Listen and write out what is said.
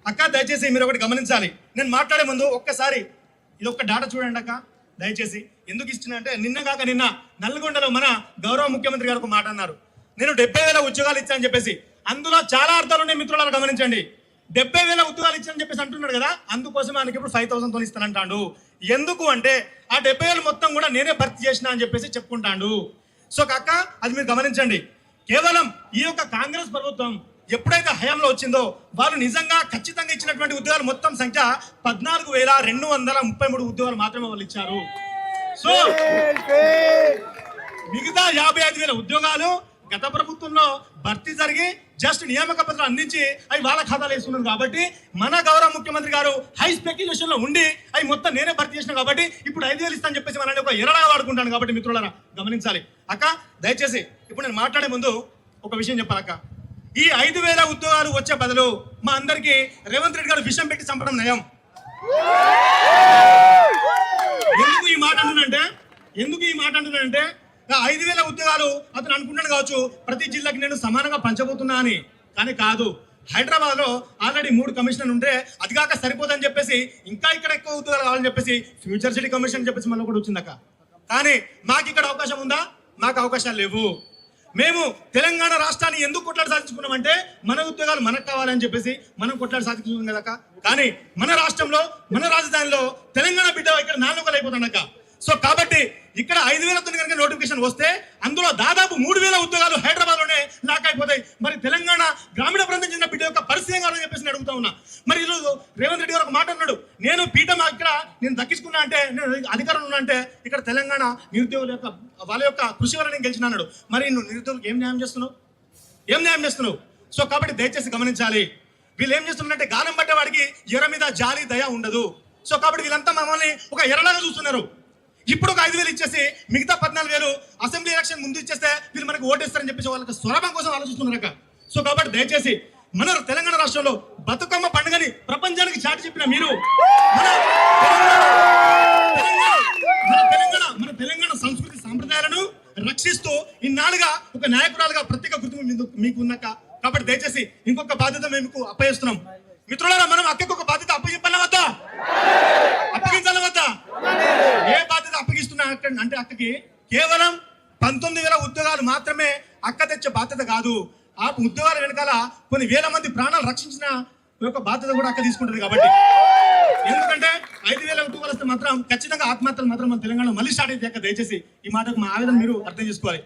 అక్క దయచేసి మీరు ఒకటి గమనించాలి. నేను మాట్లాడే ముందు ఒక్కసారి ఇది ఒక్క డాటా చూడండి అక్క దయచేసి. ఎందుకు ఇస్తున్నా అంటే నిన్న నల్గొండలో మన గౌరవ ముఖ్యమంత్రి గారు ఒక మాట అన్నారు, నేను 70,000 ఉద్యోగాలు ఇచ్చానని చెప్పేసి. అందులో చాలా అర్థాలు ఉన్నాయి మిత్రులారా, గమనించండి. 70,000 ఉద్యోగాలు ఇచ్చానని చెప్పేసి అంటున్నాడు కదా, అందుకోసం ఆయనకి ఇప్పుడు 5,000తో ఇస్తానంటాడు. ఎందుకు అంటే ఆ 70,000 మొత్తం కూడా నేనే భర్తీ చేసిన అని చెప్పేసి చెప్పుకుంటాడు. సో అక్క అది మీరు గమనించండి. కేవలం ఈ యొక్క కాంగ్రెస్ ప్రభుత్వం ఎప్పుడైతే హయాంలో వచ్చిందో వాళ్ళు నిజంగా ఖచ్చితంగా ఇచ్చినటువంటి ఉద్యోగాలు మొత్తం సంఖ్య 14,233 ఉద్యోగాలు మాత్రమే వాళ్ళు ఇచ్చారు. సో మిగతా 55,000 ఉద్యోగాలు గత ప్రభుత్వంలో భర్తీ జరిగి జస్ట్ నియామక పత్రాలు అందించి అవి వాళ్ళ ఖాతాలు వేసుకున్నారు. కాబట్టి మన గౌరవ ముఖ్యమంత్రి గారు హై స్పెక్యులేషన్ లో ఉండి అవి మొత్తం నేనే భర్తీ చేసిన కాబట్టి ఇప్పుడు 5,000 ఇస్తాను చెప్పేసి మనని ఒక ఎరడాగా వాడుకుంటాను. కాబట్టి మిత్రులారా గమనించాలి. అక్క దయచేసి ఇప్పుడు నేను మాట్లాడే ముందు ఒక విషయం చెప్పాలక్క. ఈ 5,000 ఉద్యోగాలు వచ్చే బదులు మా అందరికి రేవంత్ రెడ్డి గారు విషయం పెట్టి చంపడం నయం. ఎందుకు ఈ మాట అంటున్నానంటే 5,000 ఉద్యోగాలు అతను అనుకుంటాడు కావచ్చు ప్రతి జిల్లాకి నేను సమానంగా పంచబోతున్నా అని. కానీ కాదు. హైదరాబాద్ లో ఆల్రెడీ 3 కమిషనర్లు ఉంటే అది కాక సరిపోదని చెప్పేసి ఇంకా ఇక్కడ ఎక్కువ ఉద్యోగాలు కావాలని చెప్పేసి ఫ్యూచర్ సిటీ కమిషన్ అని చెప్పేసి మళ్ళీ కూడా వచ్చిందక్క. కానీ మాకు ఇక్కడ అవకాశం ఉందా? మాకు అవకాశాలు లేవు. మేము తెలంగాణ రాష్ట్రాన్ని ఎందుకు కొట్లాడి సాధించుకున్నామంటే మన ఉద్యోగాలు మనకు కావాలని చెప్పేసి మనం కొట్లాడి సాధించుకున్నాం కదక్క. కానీ మన రాష్ట్రంలో మన రాజధానిలో తెలంగాణ బిడ్డ ఇక్కడ నాలుగులు అయిపోతాడక్క. సో కాబట్టి ఇక్కడ 5,000తో కనుక నోటిఫికేషన్ వస్తే అందులో దాదాపు 3,000 ఉద్యోగాలు హైదరాబాద్ లోనే లాక్ అయిపోతాయి. మరి తెలంగాణ గ్రామీణ ప్రాంతం చెందిన బిడ్డ యొక్క పరిస్థితి కాదని చెప్పేసి నేను అడుగుతా ఉన్నా. మరి ఈరోజు రేవంత్ రెడ్డి గారు ఒక మాట అన్నాడు, నేను పీఠం ఇక్కడ నేను దక్కించుకున్నా అంటే నేను అధికారం ఉన్నా అంటే ఇక్కడ తెలంగాణ నిరుద్యోగుల యొక్క వాళ్ళ యొక్క కృషి వల్ల నేను గెలిచిన అన్నాడు. మరి నువ్వు నిరుద్యోగులకు ఏం న్యాయం చేస్తున్నావు? సో కాబట్టి దయచేసి గమనించాలి. వీళ్ళు ఏం చేస్తున్నారంటే గానం పట్టే వాడికి ఎర్ర మీద జాలి దయ ఉండదు. సో కాబట్టి వీళ్ళంతా మమ్మల్ని ఒక ఎర్రలాగా చూస్తున్నారు. ఇప్పుడు ఒక 5,000 ఇచ్చేసి మిగతా 14,000 అసెంబ్లీ ఎలక్షన్ ముందు ఇచ్చేస్తే వీళ్ళు మనకు ఓటేస్తారని చెప్పేసి వాళ్ళకి స్వరభం కోసం ఆలోచిస్తున్నారు. సో కాబట్టి దయచేసి మన తెలంగాణ రాష్ట్రంలో బతుకమ్మ పండుగని ప్రపంచానికి చాటి చెప్పిన మీరు మన తెలంగాణ సంస్కృతి సాంప్రదాయాలను రక్షిస్తూ ఇన్నాళ్ళుగా ఒక నాయకురాలుగా ప్రత్యేక గుర్తింపు మీకు ఉన్నాక. కాబట్టి దయచేసి ఇంకొక బాధ్యత మేము అప్పగిస్తున్నాం. మిత్రులారా మనం అక్కకు ఒక బాధ్యత అప్పగించాలా వద్దా? ఏ బాధ్యత అప్పగిస్తున్నా అంటే అక్కకి కేవలం 19,000 ఉద్యోగాలు మాత్రమే అక్క తెచ్చే బాధ్యత కాదు. ఆ ఉద్యోగాల వెనకాల కొన్ని వేల మంది ప్రాణాలు రక్షించిన యొక్క బాధ్యత కూడా అక్క తీసుకుంటుంది. కాబట్టి ఎందుకంటే 5,000 ఉద్యోగాలు వస్తే మాత్రం ఖచ్చితంగా ఆత్మహత్యలు మాత్రం మన తెలంగాణ మళ్ళీ స్టార్ట్ అయితే దయచేసి ఈ మాటకు మా ఆవేదన మీరు అర్థం చేసుకోవాలి.